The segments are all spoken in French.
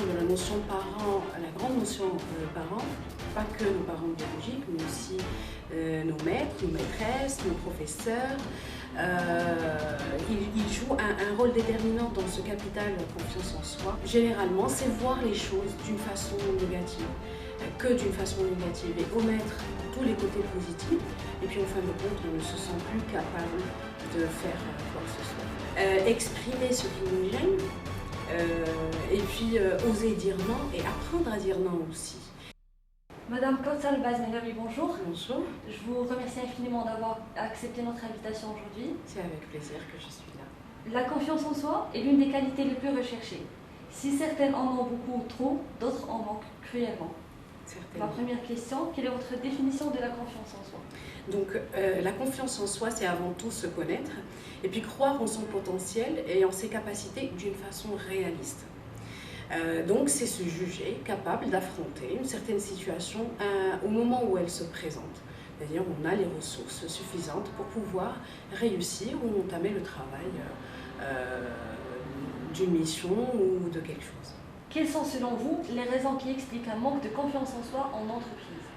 parle de la notion parent, la grande notion parent, pas que nos parents biologiques, mais aussi nos maîtres, nos maîtresses, nos professeurs. Ils jouent un rôle déterminant dans ce capital confiance en soi. Généralement, c'est voir les choses d'une façon négative, que d'une façon négative, et omettre tous les côtés positifs. Et puis en fin de compte, on ne se sent plus capable de faire quoi que ce soit. Exprimer ce qui nous gêne, et puis oser dire non et apprendre à dire non aussi. Madame Kautsal Bazmelari, bonjour. Bonjour. Je vous remercie infiniment d'avoir accepté notre invitation aujourd'hui. C'est avec plaisir que je suis là. La confiance en soi est l'une des qualités les plus recherchées. Si certaines en ont beaucoup ou trop, d'autres en manquent cruellement. Ma première question, quelle est votre définition de la confiance en soi? Donc la confiance en soi, c'est avant tout se connaître et puis croire en son potentiel et en ses capacités d'une façon réaliste. Donc c'est se juger capable d'affronter une certaine situation au moment où elle se présente. C'est-à-dire on a les ressources suffisantes pour pouvoir réussir ou entamer le travail d'une mission ou de quelque chose. Quelles sont selon vous les raisons qui expliquent un manque de confiance en soi en entreprise?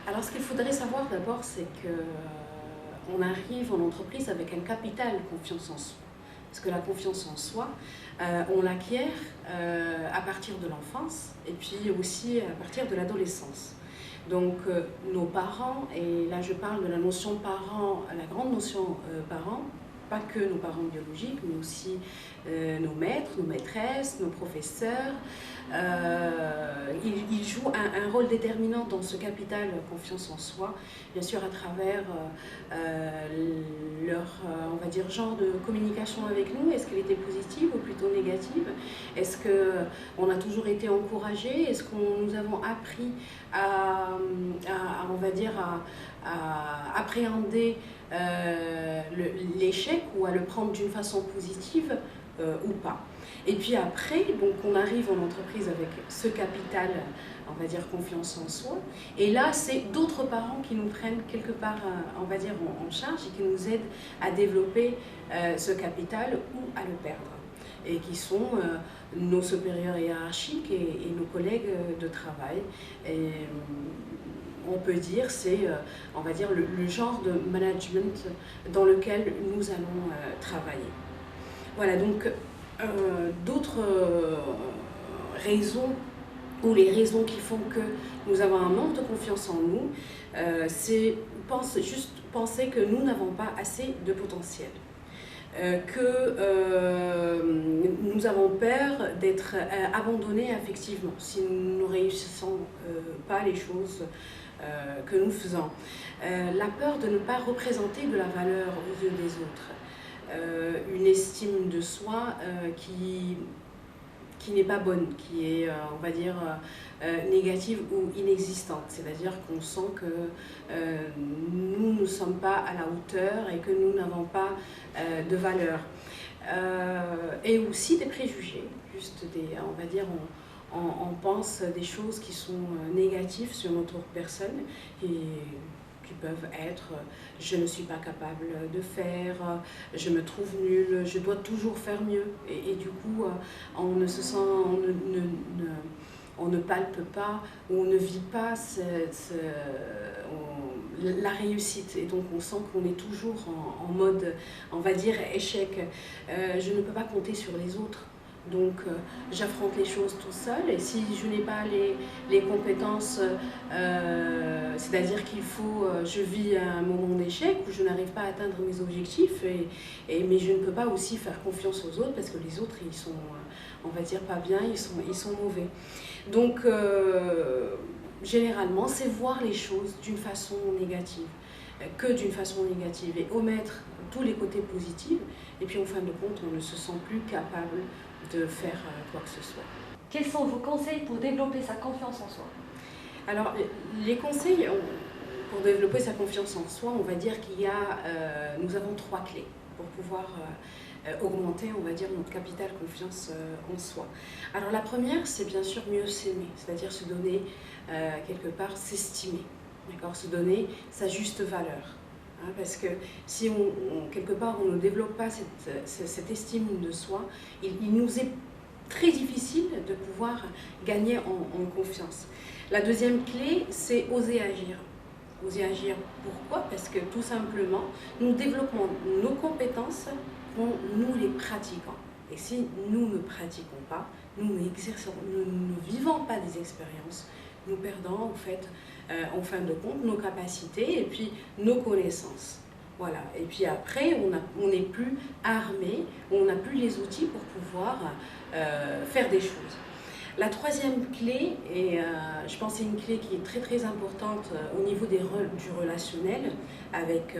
Alors ce qu'il faudrait savoir d'abord, c'est qu'on arrive en entreprise avec un capital confiance en soi. Parce que la confiance en soi, on l'acquiert à partir de l'enfance et puis aussi à partir de l'adolescence. Donc nos parents, et là je parle de la notion parent, la grande notion parent, pas que nos parents biologiques, mais aussi nos maîtres, nos maîtresses, nos professeurs. Ils jouent un rôle déterminant dans ce capital confiance en soi, bien sûr à travers leur, on va dire, genre de communication avec nous. Est-ce qu'elle était positive ou plutôt négative? Est-ce qu'on a toujours été encouragés? Est-ce que nous avons appris on va dire, à appréhender l'échec ou à le prendre d'une façon positive ou pas. Et puis après, donc on arrive en entreprise avec ce capital, on va dire confiance en soi, et là c'est d'autres parents qui nous prennent quelque part, on va dire en charge et qui nous aident à développer ce capital ou à le perdre, et qui sont nos supérieurs hiérarchiques et nos collègues de travail. Et, on peut dire, c'est, on va dire, le genre de management dans lequel nous allons travailler. Voilà, donc d'autres raisons, ou les raisons qui font que nous avons un manque de confiance en nous, c'est juste penser que nous n'avons pas assez de potentiel. Que nous avons peur d'être abandonnés affectivement si nous ne réussissons pas les choses que nous faisons. La peur de ne pas représenter de la valeur aux yeux des autres. Une estime de soi qui n'est pas bonne, qui est, on va dire, négative ou inexistante. C'est-à-dire qu'on sent que nous ne sommes pas à la hauteur et que nous n'avons pas de valeur. Et aussi des préjugés, juste des, on va dire, on pense des choses qui sont négatives sur notre personne et qui peuvent être « je ne suis pas capable de faire »,« je me trouve nulle »,« je dois toujours faire mieux ». Et du coup, on ne se sent, on ne palpe pas, ou on ne vit pas la réussite. Et donc on sent qu'on est toujours en mode, on va dire, échec. Je ne peux pas compter sur les autres. Donc j'affronte les choses tout seul, et si je n'ai pas les compétences, c'est-à-dire qu'il faut, je vis un moment d'échec où je n'arrive pas à atteindre mes objectifs, mais je ne peux pas aussi faire confiance aux autres parce que les autres ils sont, on va dire, pas bien, ils sont mauvais. Donc généralement c'est voir les choses d'une façon négative, que d'une façon négative, et omettre tous les côtés positifs, et puis en fin de compte on ne se sent plus capable de faire quoi que ce soit. Quels sont vos conseils pour développer sa confiance en soi? Alors les conseils pour développer sa confiance en soi, on va dire qu'il y a, nous avons 3 clés pour pouvoir augmenter, on va dire, notre capital confiance en soi. Alors la première, c'est bien sûr mieux s'aimer, c'est-à-dire se donner quelque part, s'estimer, d'accord, se donner sa juste valeur. Parce que si quelque part on ne développe pas cette estime de soi, il nous est très difficile de pouvoir gagner en confiance. La deuxième clé, c'est oser agir. Oser agir, pourquoi? Parce que tout simplement, nous développons nos compétences quand nous les pratiquons. Et si nous ne pratiquons pas, nous ne vivons pas des expériences, nous perdons en fin de compte nos capacités et puis nos connaissances. Voilà. Et puis après, on n'est plus armé, on n'a plus les outils pour pouvoir faire des choses. La troisième clé, et je pense que c'est une clé qui est très très importante au niveau du relationnel avec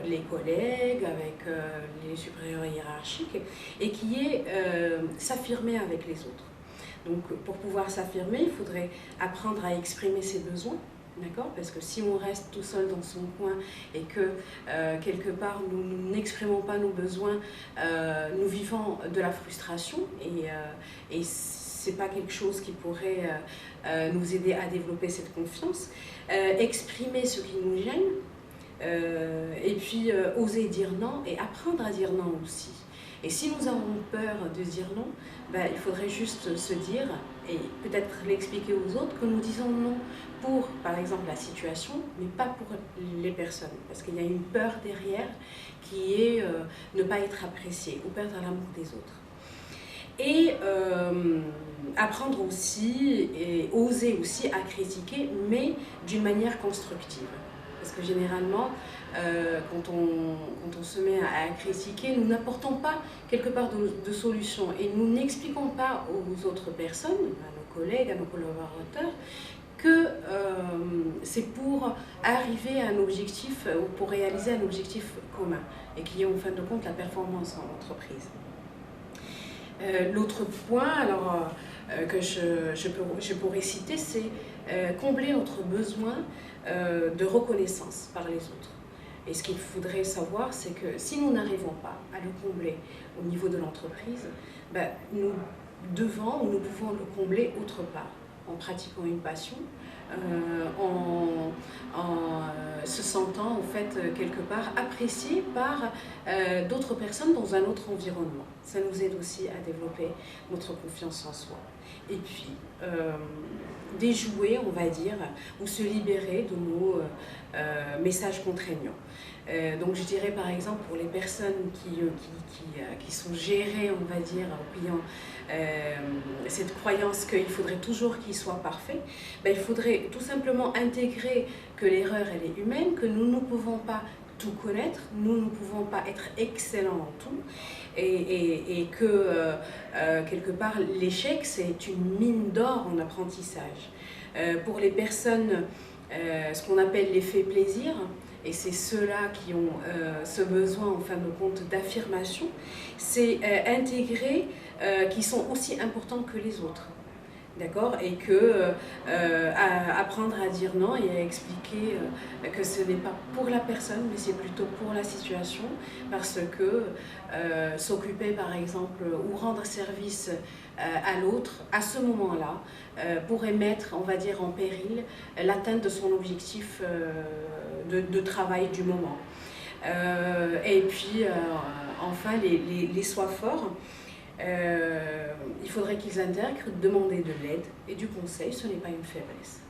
les collègues, avec les supérieurs hiérarchiques, et qui est s'affirmer avec les autres. Donc pour pouvoir s'affirmer, il faudrait apprendre à exprimer ses besoins. D'accord? Parce que si on reste tout seul dans son coin et que quelque part nous n'exprimons pas nos besoins, nous vivons de la frustration et c'est pas quelque chose qui pourrait nous aider à développer cette confiance. Exprimer ce qui nous gêne et puis oser dire non et apprendre à dire non aussi. Et si nous avons peur de dire non, il faudrait juste se dire et peut-être l'expliquer aux autres que nous disons non pour, par exemple, la situation, mais pas pour les personnes. Parce qu'il y a une peur derrière qui est ne pas être apprécié ou perdre l'amour des autres. Et apprendre aussi et oser aussi à critiquer, mais d'une manière constructive. Parce que généralement, quand on se met à critiquer, nous n'apportons pas quelque part de solution et nous n'expliquons pas aux autres personnes, à nos collègues, à nos collaborateurs, que c'est pour arriver à un objectif ou pour réaliser un objectif commun et qui est en fin de compte la performance en entreprise. L'autre point alors, que je pourrais citer, c'est combler notre besoin de reconnaissance par les autres. Et ce qu'il faudrait savoir, c'est que si nous n'arrivons pas à le combler au niveau de l'entreprise, nous devons ou nous pouvons le combler autre part, en pratiquant une passion, en se sentant en fait quelque part apprécié par d'autres personnes dans un autre environnement. Ça nous aide aussi à développer notre confiance en soi. Et puis, déjouer, on va dire, ou se libérer de nos messages contraignants. Donc je dirais par exemple pour les personnes qui sont gérées, on va dire, qui ont cette croyance qu'il faudrait toujours qu'il soit parfait, il faudrait tout simplement intégrer que l'erreur elle est humaine, que nous ne pouvons pas tout connaître, nous ne pouvons pas être excellents en tout et que quelque part l'échec c'est une mine d'or en apprentissage. Pour les personnes, ce qu'on appelle l'effet plaisir, et c'est ceux-là qui ont ce besoin en fin de compte d'affirmation, c'est intégrer qui sont aussi importants que les autres. D'accord? Et que apprendre à dire non et à expliquer que ce n'est pas pour la personne, mais c'est plutôt pour la situation, parce que s'occuper par exemple ou rendre service à l'autre à ce moment-là pourrait mettre, on va dire, en péril l'atteinte de son objectif de travail du moment. Et puis enfin les sois forts. Il faudrait qu'ils intègrent demander de l'aide et du conseil, ce n'est pas une faiblesse.